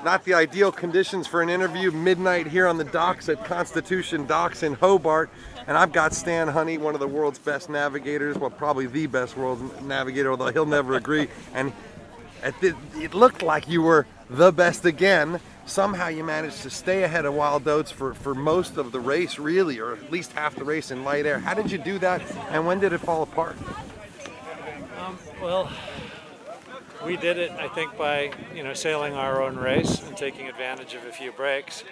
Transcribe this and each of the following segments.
Not the ideal conditions for an interview. Midnight here on the docks at Constitution Docks in Hobart. And I've got Stan Honey, one of the world's best navigators. Well, probably the best world's navigator, although he'll never agree. And it looked like you were the best again. Somehow you managed to stay ahead of Wild Oats for most of the race, really, or at least half the race in light air. How did you do that, and when did it fall apart? Well, we did it, I think, by sailing our own race and taking advantage of a few breaks.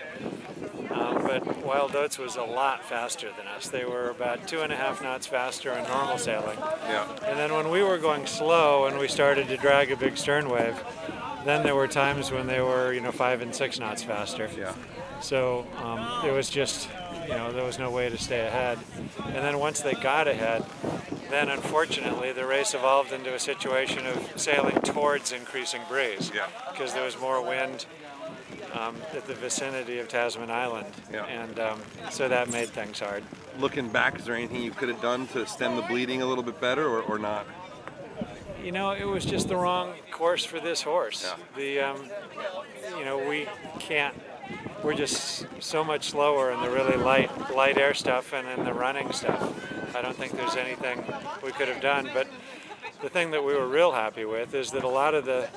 But Wild Oats was a lot faster than us. They were about 2.5 knots faster in normal sailing. Yeah. And then when we were going slow and we started to drag a big stern wave, then there were times when they were 5 and 6 knots faster. Yeah. So it was just, there was no way to stay ahead. And then once they got ahead, then unfortunately the race evolved into a situation of sailing towards increasing breeze. Yeah. Because there was more wind at the vicinity of Tasman Island. Yeah. And so that made things hard. Looking back, is there anything you could have done to stem the bleeding a little bit better, or not? It was just the wrong course for this horse. Yeah. We're just so much slower in the really light air stuff and in the running stuff. I don't think there's anything we could have done, but the thing that we were real happy with is that a lot of the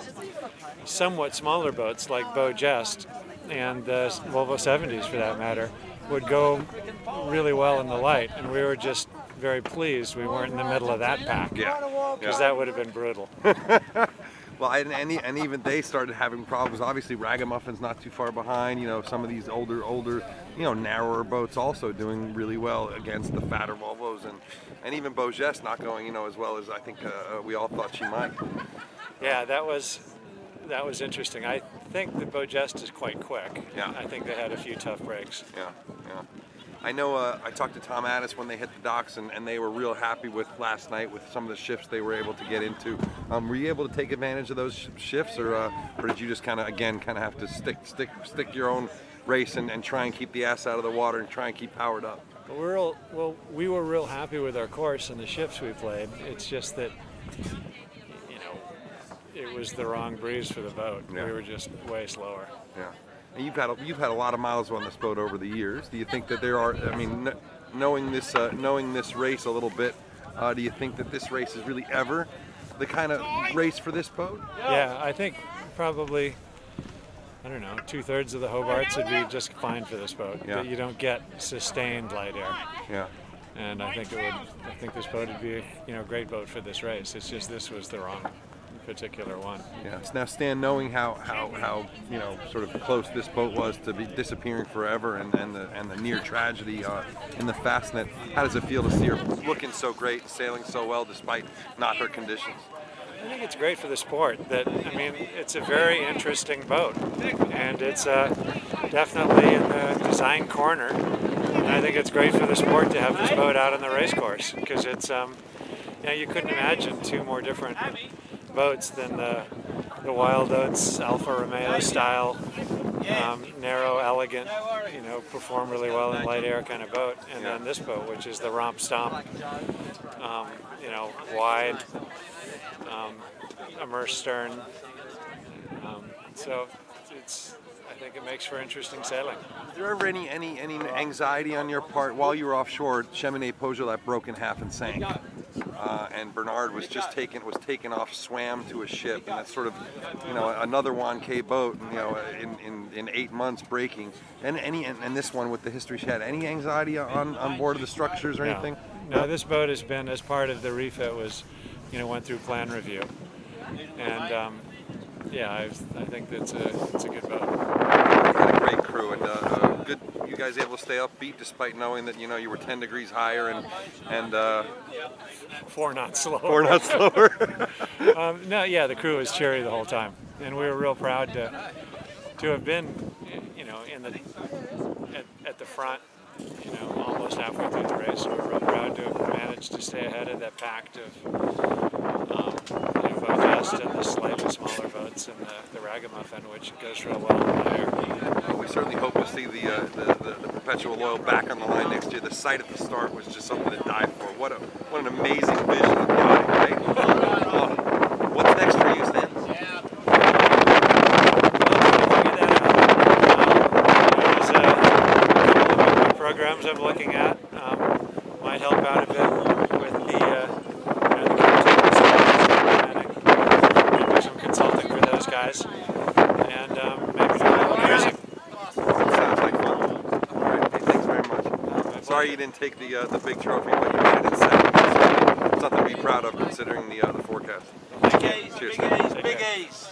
somewhat smaller boats like Beau Jest and the Volvo 70s for that matter would go really well in the light, and we were just very pleased we weren't in the middle of that pack. Yeah. Because that would have been brutal. Well, and even they started having problems. Obviously, Ragamuffin's not too far behind. Some of these older, narrower boats also doing really well against the fatter Volvos, and even Beau Jest not going, as well as I think we all thought she might. Yeah, that was interesting. I think that Beau Jest is quite quick. Yeah. I think they had a few tough breaks. Yeah. I know I talked to Tom Addis when they hit the docks, and they were real happy with last night with some of the shifts they were able to get into. Were you able to take advantage of those shifts, or did you just kind of have to stick your own race and try and keep the ass out of the water and try and keep powered up? We were real happy with our course and the shifts we played. It's just that it was the wrong breeze for the boat. Yeah. We were just way slower. Yeah. And you've had a lot of miles on this boat over the years. Do you think that there are? I mean, knowing this race a little bit, do you think that this race is really ever the kind of race for this boat? Yeah, I think probably, 2/3 of the Hobarts would be just fine for this boat. Yeah. But you don't get sustained light air. Yeah. And I think this boat would be a great boat for this race. It's just this was the wrong particular one. Yeah. Now, Stan, knowing how sort of close this boat was to be disappearing forever, and the near tragedy in the Fastnet, how does it feel to see her looking so great, sailing so well despite not her conditions? I think it's great for the sport. It's a very interesting boat, and it's definitely in the design corner. And I think it's great for the sport to have this boat out on the race course, because it's you couldn't imagine two more different boats than the Wild Oats Alfa Romeo style, narrow, elegant, perform really well in light air kind of boat, and then this boat, which is the romp stomp, wide, immersed stern. So I think it makes for interesting sailing. Was there ever any anxiety on your part while you were offshore? Cheminée Peugeot broke in half and sank. And Bernard was just taken off, swam to a ship, and that's sort of, another Juan K boat, in 8 months breaking. And this one with the history she had. Any anxiety on board of the structures or anything? No, this boat has been, as part of the refit, went through plan review, and I think it's a good boat. You had a great crew, and good. You guys able to stay upbeat despite knowing that you were 10 degrees higher and 4 knots slower. 4 knots slower. The crew was cheery the whole time, and we were real proud to have been, at the front, almost halfway through the race. We were real proud to have managed to stay ahead of that pack of Beau Jest and the slightly smaller boats and the Ragamuffin, which goes real well in the air. We certainly hope to see the Perpetual Loyal back on the line next year. The sight at the start was just something to die for. What an amazing vision of the eye, right? What's next for you, Stan? Well, we'll figure that I'm looking at. Might help out a bit with the, the planning. Do some consulting for those guys, and maybe do my own racing. Sounds like fun. All right, hey, thanks very much. Sorry you didn't take the big trophy, but you made it in second. Something to be proud of considering the forecast. Big A's, Cheers. big A's, big A's.